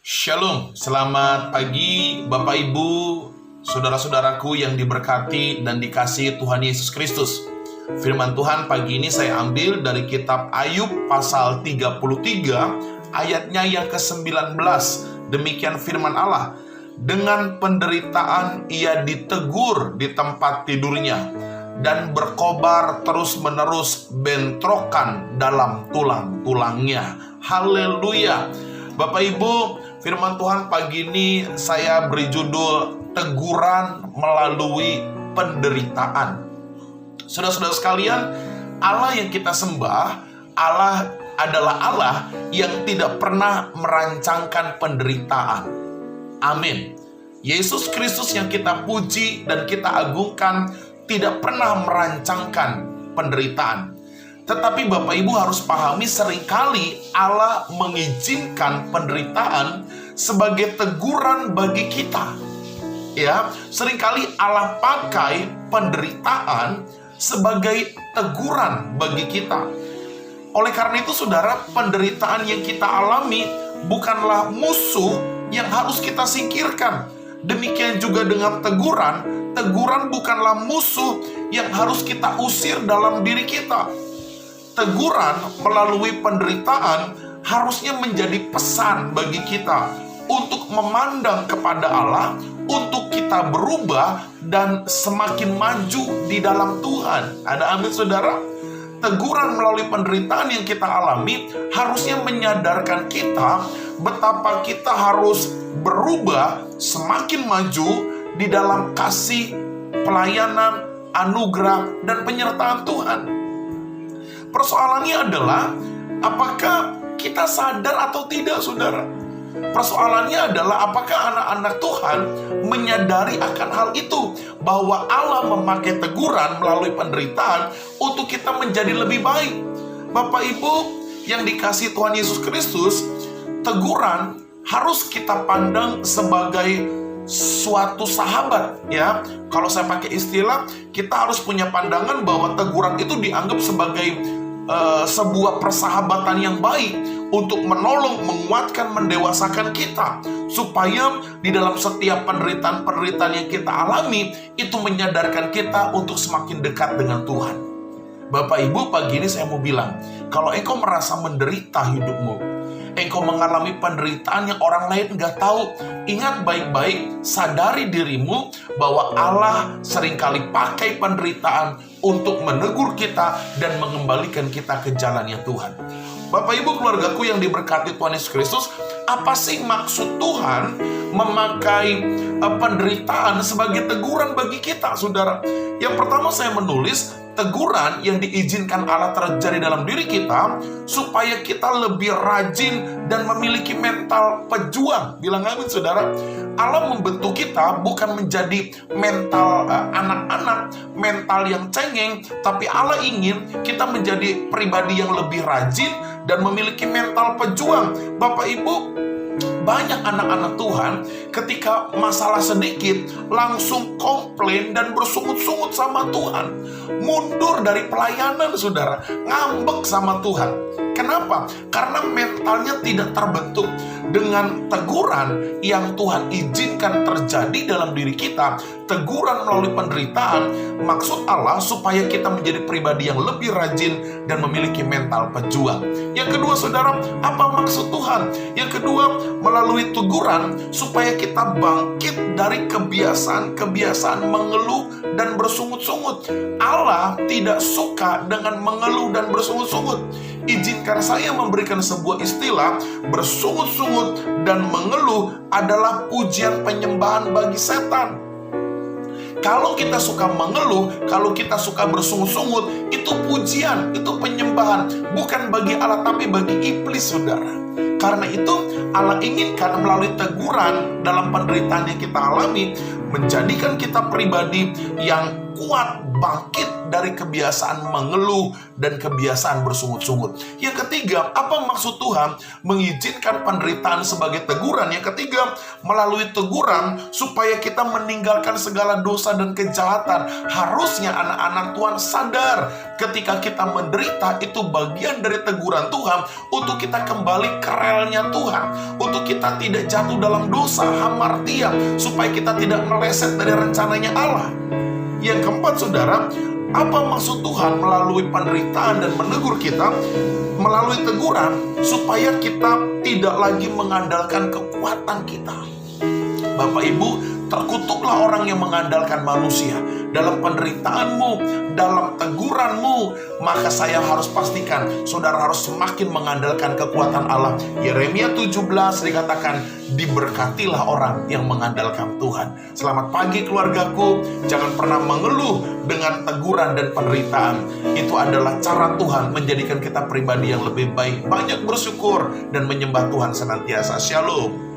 Shalom, selamat pagi Bapak Ibu, saudara-saudaraku yang diberkati dan dikasihi Tuhan Yesus Kristus. Firman Tuhan pagi ini saya ambil dari kitab Ayub pasal 33 ayatnya yang ke-19. Demikian firman Allah, dengan penderitaan ia ditegur di tempat tidurnya, dan berkobar terus-menerus bentrokan dalam tulang-tulangnya. Haleluya. Bapak Ibu, firman Tuhan pagi ini saya beri judul teguran melalui penderitaan. Saudara-saudara sekalian, Allah yang kita sembah, Allah adalah Allah yang tidak pernah merancangkan penderitaan. Amin. Yesus Kristus yang kita puji dan kita agungkan tidak pernah merancangkan penderitaan. Tetapi Bapak Ibu harus pahami, seringkali Allah mengizinkan penderitaan sebagai teguran bagi kita. Ya, seringkali Allah pakai penderitaan sebagai teguran bagi kita. Oleh karena itu, saudara, penderitaan yang kita alami bukanlah musuh yang harus kita singkirkan. Demikian juga dengan teguran, teguran bukanlah musuh yang harus kita usir dalam diri kita. Teguran melalui penderitaan harusnya menjadi pesan bagi kita untuk memandang kepada Allah, untuk kita berubah dan semakin maju di dalam Tuhan. Ada amin, saudara? Teguran melalui penderitaan yang kita alami harusnya menyadarkan kita betapa kita harus berubah semakin maju di dalam kasih, pelayanan, anugerah, dan penyertaan Tuhan. Persoalannya adalah, apakah kita sadar atau tidak, saudara? Persoalannya adalah, apakah anak-anak Tuhan menyadari akan hal itu, bahwa Allah memakai teguran melalui penderitaan untuk kita menjadi lebih baik. Bapak Ibu yang dikasihi Tuhan Yesus Kristus, teguran harus kita pandang sebagai suatu sahabat, ya. Kalau saya pakai istilah, kita harus punya pandangan bahwa teguran itu dianggap sebagai sebuah persahabatan yang baik untuk menolong, menguatkan, mendewasakan kita, supaya di dalam setiap penderitaan-penderitaan yang kita alami itu menyadarkan kita untuk semakin dekat dengan Tuhan. Bapak Ibu, pagi ini saya mau bilang, kalau engkau merasa menderita hidupmu, engkau mengalami penderitaan yang orang lain nggak tahu, ingat baik-baik, sadari dirimu bahwa Allah seringkali pakai penderitaan untuk menegur kita dan mengembalikan kita ke jalannya Tuhan. Bapak Ibu, keluargaku yang diberkati Tuhan Yesus Kristus, apa sih maksud Tuhan memakai penderitaan sebagai teguran bagi kita, saudara? Yang pertama, saya menulis teguran yang diizinkan Allah terjadi dalam diri kita supaya kita lebih rajin dan memiliki mental pejuang. Bilang amin, saudara. Allah membentuk kita bukan menjadi mental anak-anak, mental yang cengeng, tapi Allah ingin kita menjadi pribadi yang lebih rajin dan memiliki mental pejuang. Bapak Ibu, banyak anak-anak Tuhan ketika masalah sedikit langsung komplain dan bersungut-sungut sama Tuhan, mundur dari pelayanan, saudara, ngambek sama Tuhan. Kenapa? Karena mentalnya tidak terbentuk. Dengan teguran yang Tuhan izinkan terjadi dalam diri kita, teguran melalui penderitaan, maksud Allah supaya kita menjadi pribadi yang lebih rajin dan memiliki mental pejuang. Yang kedua, saudara, apa maksud Tuhan? Yang kedua, melalui teguran supaya kita bangkit dari kebiasaan-kebiasaan mengeluh dan bersungut-sungut. Allah tidak suka dengan mengeluh dan bersungut-sungut. Izinkan saya memberikan sebuah istilah, bersungut-sungut dan mengeluh adalah pujian penyembahan bagi setan. Kalau kita suka mengeluh, kalau kita suka bersungut-sungut, itu pujian, itu penyembahan, bukan bagi Allah tapi bagi iblis, saudara. Karena itu Allah inginkan melalui teguran dalam penderitaan yang kita alami, menjadikan kita pribadi yang kuat, bangkit dari kebiasaan mengeluh dan kebiasaan bersungut-sungut. Yang ketiga, apa maksud Tuhan mengizinkan penderitaan sebagai teguran? Yang ketiga, melalui teguran supaya kita meninggalkan segala dosa dan kejahatan. Harusnya anak-anak Tuhan sadar ketika kita menderita itu bagian dari teguran Tuhan untuk kita kembali ke relnya Tuhan, untuk kita tidak jatuh dalam dosa, hamartia, supaya kita tidak meleset dari rencananya Allah. Yang keempat, saudara, apa maksud Tuhan melalui penderitaan dan menegur kita? Melalui teguran supaya kita tidak lagi mengandalkan kekuatan kita. Bapak Ibu, terkutuklah orang yang mengandalkan manusia. Dalam penderitaanmu, dalam teguranmu, maka saya harus pastikan saudara harus semakin mengandalkan kekuatan Allah. Yeremia 17 dikatakan, diberkatilah orang yang mengandalkan Tuhan. Selamat pagi keluargaku, jangan pernah mengeluh dengan teguran dan penderitaan. Itu adalah cara Tuhan menjadikan kita pribadi yang lebih baik. Banyak bersyukur dan menyembah Tuhan senantiasa. Shalom.